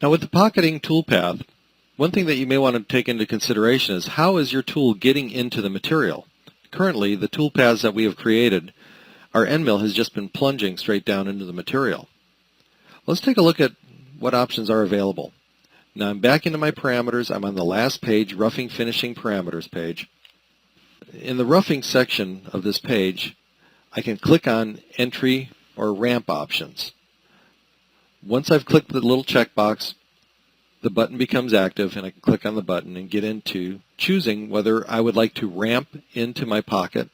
Now with the pocketing toolpath, one thing that you may want to take into consideration is how is your tool getting into the material? Currently, the toolpaths that we have created, our end mill has just been plunging straight down into the material. Let's take a look at what options are available. Now I'm back into my parameters. I'm on the last page, Roughing Finishing Parameters page. In the roughing section of this page, I can click on entry or ramp options. Once I've clicked the little checkbox, the button becomes active and I can click on the button and get into choosing whether I would like to ramp into my pocket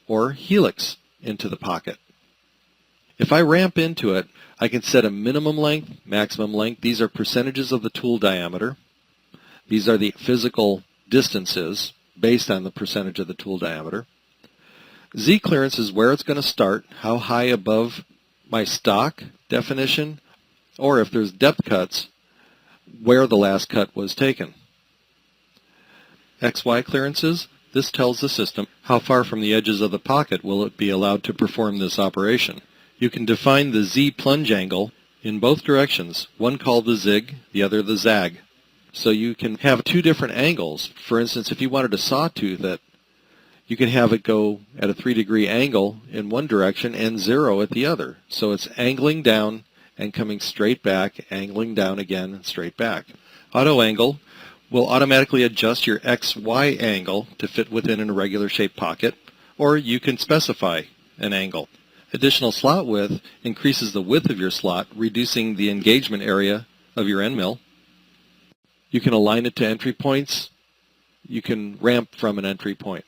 or helix into the pocket. If I ramp into it, I can set a minimum length, maximum length. These are percentages of the tool diameter. These are the physical distances based on the percentage of the tool diameter. Z clearance is where it's going to start, how high above my stock definition, or if there's depth cuts, where the last cut was taken. XY clearances, this tells the system how far from the edges of the pocket will it be allowed to perform this operation. You can define the Z plunge angle in both directions, one called the zig, the other the zag. So you can have two different angles. For instance, if you wanted to sawtooth it, you can have it go at a 3-degree angle in one direction and 0 at the other. So it's angling down and coming straight back, angling down again and straight back. Auto angle will automatically adjust your XY angle to fit within an irregular shaped pocket, or you can specify an angle. Additional slot width increases the width of your slot, reducing the engagement area of your end mill. You can align it to entry points. You can ramp from an entry point.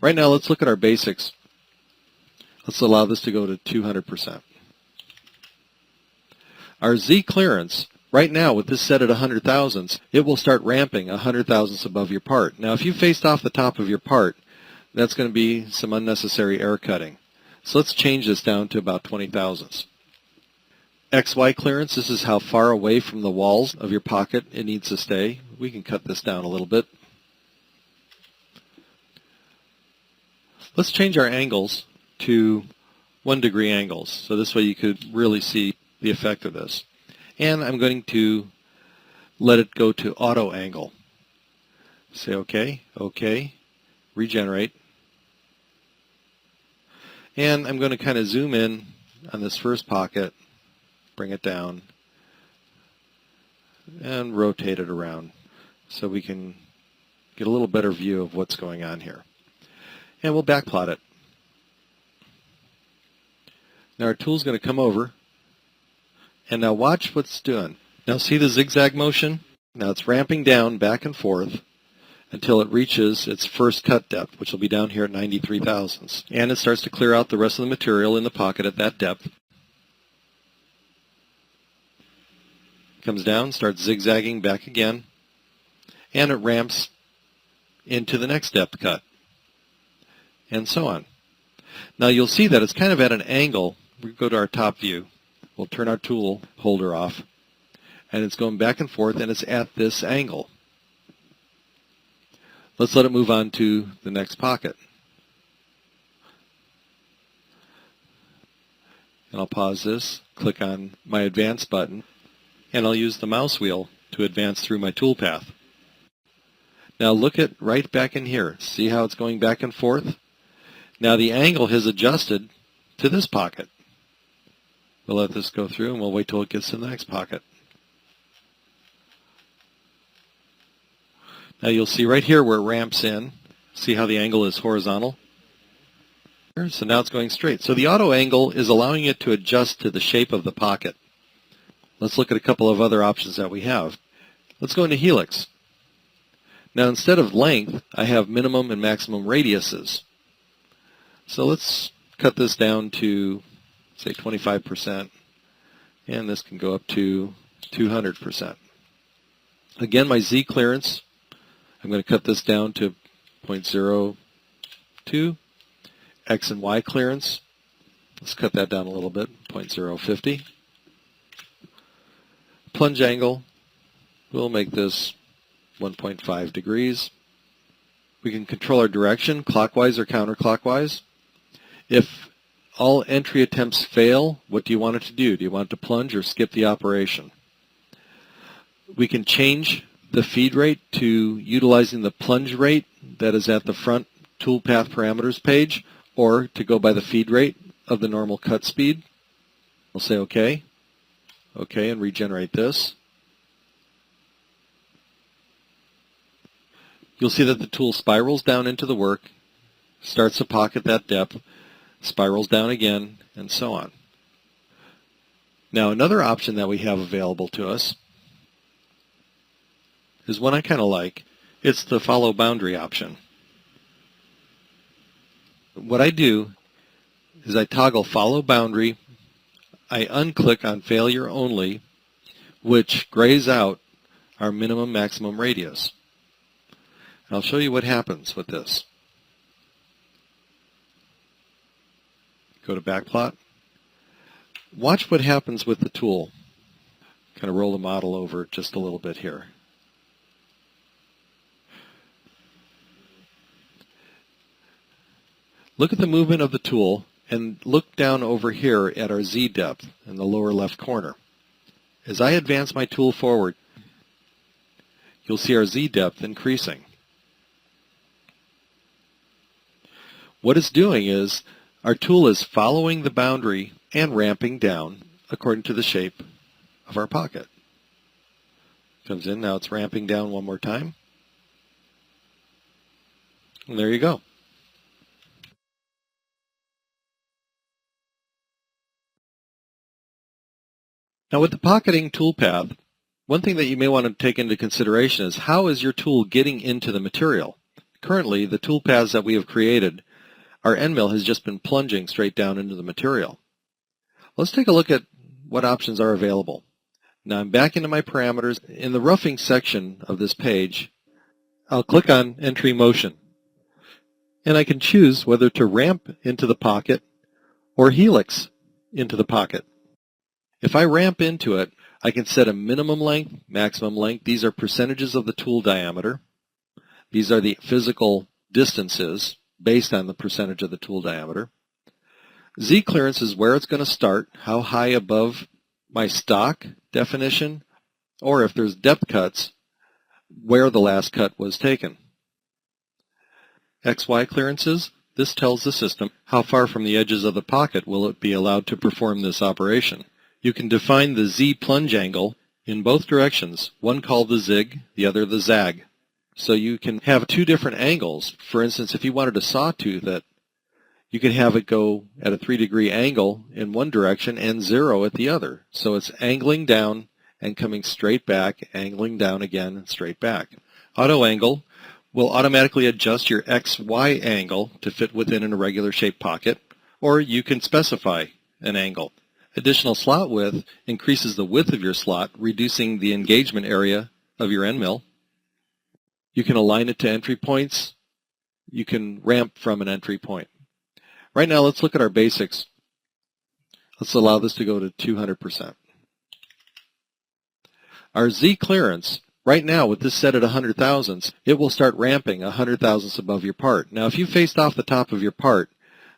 Right now, let's look at our basics. Let's allow this to go to 200%. Our Z clearance, right now with this set at 100 thousandths, it will start ramping 100 thousandths above your part. Now, if you faced off the top of your part, that's going to be some unnecessary air cutting. So let's change this down to about 20 thousandths. XY clearance, this is how far away from the walls of your pocket it needs to stay. We can cut this down a little bit. Let's change our angles to 1-degree angles. So this way you could really see the effect of this. And I'm going to let it go to auto angle. Say OK, OK, regenerate. And I'm going to kind of zoom in on this first pocket, bring it down, and rotate it around so we can get a little better view of what's going on here. And we'll backplot it. Now our tool's going to come over, and now watch what's doing. Now see the zigzag motion? Now it's ramping down back and forth until it reaches its first cut depth, which will be down here at 93 thousandths. And it starts to clear out the rest of the material in the pocket at that depth. Comes down, starts zigzagging back again, and it ramps into the next depth cut, and so on. Now you'll see that it's kind of at an angle. We go to our top view. We'll turn our tool holder off, and it's going back and forth, and it's at this angle. Let's let it move on to the next pocket. And I'll pause this, click on my Advance button, and I'll use the mouse wheel to advance through my toolpath. Now look at right back in here. See how it's going back and forth? Now the angle has adjusted to this pocket. We'll let this go through, and we'll wait till it gets to the next pocket. Now you'll see right here where it ramps in. See how the angle is horizontal? So now it's going straight. So the auto angle is allowing it to adjust to the shape of the pocket. Let's look at a couple of other options that we have. Let's go into Helix. Now instead of length, I have minimum and maximum radiuses. So let's cut this down to, say, 25%. And this can go up to 200%. Again, my Z clearance, I'm going to cut this down to 0.02. X and Y clearance, let's cut that down a little bit, 0.050. Plunge angle, we'll make this 1.5 degrees. We can control our direction, clockwise or counterclockwise. If all entry attempts fail, what do you want it to do? Do you want it to plunge or skip the operation? We can change the feed rate to utilizing the plunge rate that is at the front toolpath parameters page, or to go by the feed rate of the normal cut speed. We'll say OK. OK, and regenerate this. You'll see that the tool spirals down into the work, starts to pocket that depth, spirals down again, and so on. Now, another option that we have available to us is one I kind of like. It's the follow boundary option. What I do is I toggle follow boundary. I unclick on failure only, which grays out our minimum maximum radius. And I'll show you what happens with this. Go to backplot. Watch what happens with the tool. Kind of roll the model over just a little bit here. Look at the movement of the tool and look down over here at our Z depth in the lower left corner. As I advance my tool forward, you'll see our Z depth increasing. What it's doing is our tool is following the boundary and ramping down according to the shape of our pocket. Comes in, now it's ramping down one more time. And there you go. Now with the pocketing toolpath, one thing that you may want to take into consideration is how is your tool getting into the material? Currently, the toolpaths that we have created, our end mill has just been plunging straight down into the material. Let's take a look at what options are available. Now I'm back into my parameters. In the roughing section of this page, I'll click on Entry Motion. And I can choose whether to ramp into the pocket or helix into the pocket. If I ramp into it, I can set a minimum length, maximum length. These are percentages of the tool diameter. These are the physical distances based on the percentage of the tool diameter. Z clearance is where it's going to start, how high above my stock definition, or if there's depth cuts, where the last cut was taken. XY clearances, this tells the system how far from the edges of the pocket will it be allowed to perform this operation. You can define the Z plunge angle in both directions, one called the zig, the other the zag. So you can have two different angles. For instance, if you wanted to sawtooth it, you can have it go at a 3-degree angle in one direction and 0 at the other. So it's angling down and coming straight back, angling down again and straight back. Auto angle will automatically adjust your XY angle to fit within an irregular shaped pocket, or you can specify an angle. Additional slot width increases the width of your slot, reducing the engagement area of your end mill. You can align it to entry points. You can ramp from an entry point. Right now, let's look at our basics. Let's allow this to go to 200%. Our Z clearance, right now with this set at 100 thousandths, it will start ramping 100 thousandths above your part. Now, if you faced off the top of your part,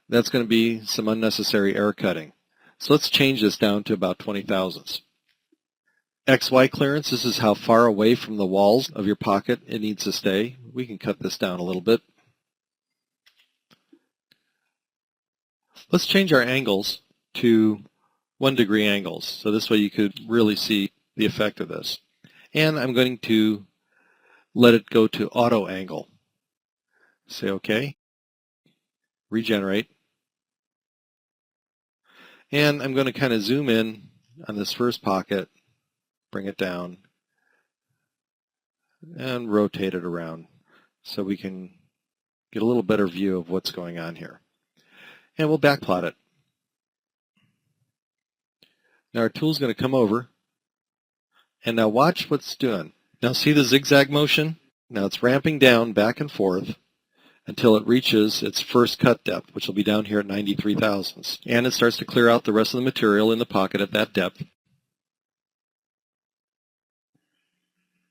that's going to be some unnecessary air cutting. So let's change this down to about 20 thousandths. XY clearance, this is how far away from the walls of your pocket it needs to stay. We can cut this down a little bit. Let's change our angles to 1-degree angles. So this way you could really see the effect of this. And I'm going to let it go to auto angle. Say OK. Regenerate. And I'm going to kind of zoom in on this first pocket, bring it down, and rotate it around so we can get a little better view of what's going on here. And we'll backplot it. Now our tool's going to come over, and now watch what it's doing. Now see the zigzag motion? Now it's ramping down back and forth until it reaches its first cut depth, which will be down here at 93 thousandths. And it starts to clear out the rest of the material in the pocket at that depth.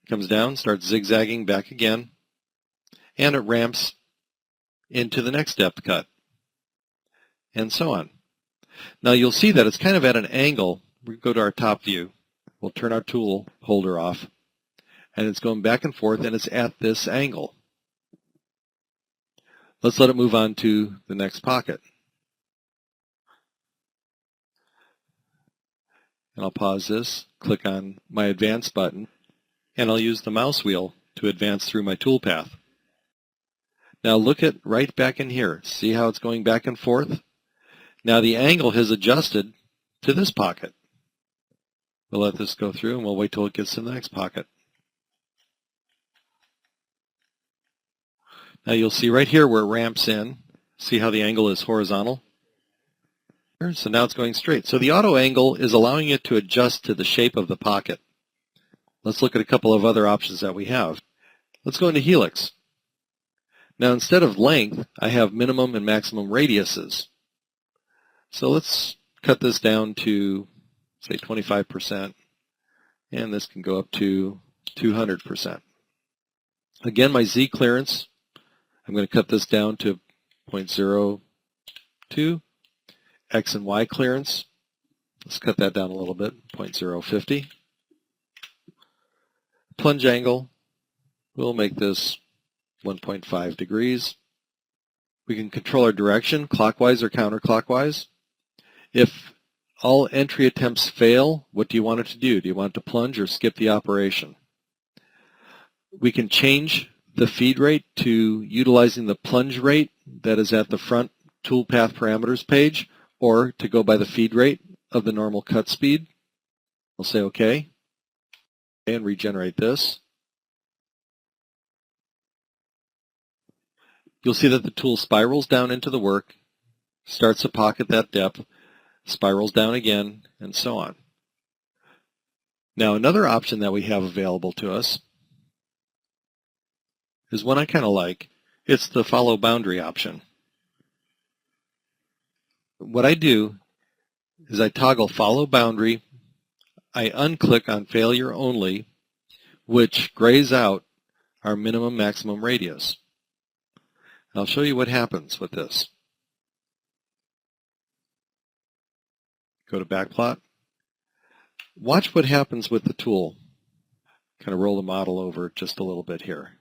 Comes down, starts zigzagging back again, and it ramps into the next depth cut, and so on. Now you'll see that it's kind of at an angle. We go to our top view. We'll turn our tool holder off. and it's going back and forth, and it's at this angle. Let's let it move on to the next pocket. And I'll pause this, click on my Advance button, and I'll use the mouse wheel to advance through my toolpath. Now look at right back in here. See how it's going back and forth? Now the angle has adjusted to this pocket. We'll let this go through, and we'll wait till it gets to the next pocket. Now you'll see right here where it ramps in. See how the angle is horizontal? So now it's going straight. So the auto angle is allowing it to adjust to the shape of the pocket. Let's look at a couple of other options that we have. Let's go into Helix. Now instead of length, I have minimum and maximum radiuses. So let's cut this down to, say, 25%. And this can go up to 200%. Again, my Z clearance, I'm going to cut this down to 0.02. X and Y clearance, let's cut that down a little bit, 0.050. Plunge angle, we'll make this 1.5 degrees. We can control our direction, clockwise or counterclockwise. If all entry attempts fail, what do you want it to do? Do you want it to plunge or skip the operation? We can change the feed rate to utilizing the plunge rate that is at the front toolpath parameters page, or to go by the feed rate of the normal cut speed. I'll say OK, and regenerate this. You'll see that the tool spirals down into the work, starts a pocket that depth, spirals down again, and so on. Now another option that we have available to us is one I kind of like. It's the follow boundary option. What I do is I toggle follow boundary, I unclick on failure only, which grays out our minimum maximum radius. I'll show you what happens with this. Go to backplot. Watch what happens with the tool. Kind of roll the model over just a little bit here.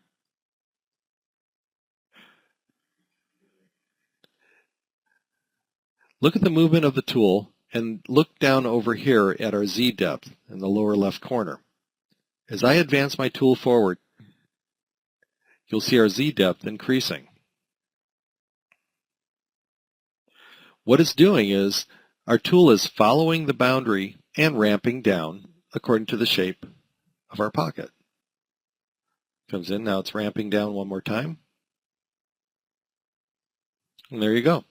Look at the movement of the tool and look down over here at our Z depth in the lower left corner. As I advance my tool forward, you'll see our Z depth increasing. What it's doing is our tool is following the boundary and ramping down according to the shape of our pocket. Comes in, now it's ramping down one more time. And there you go.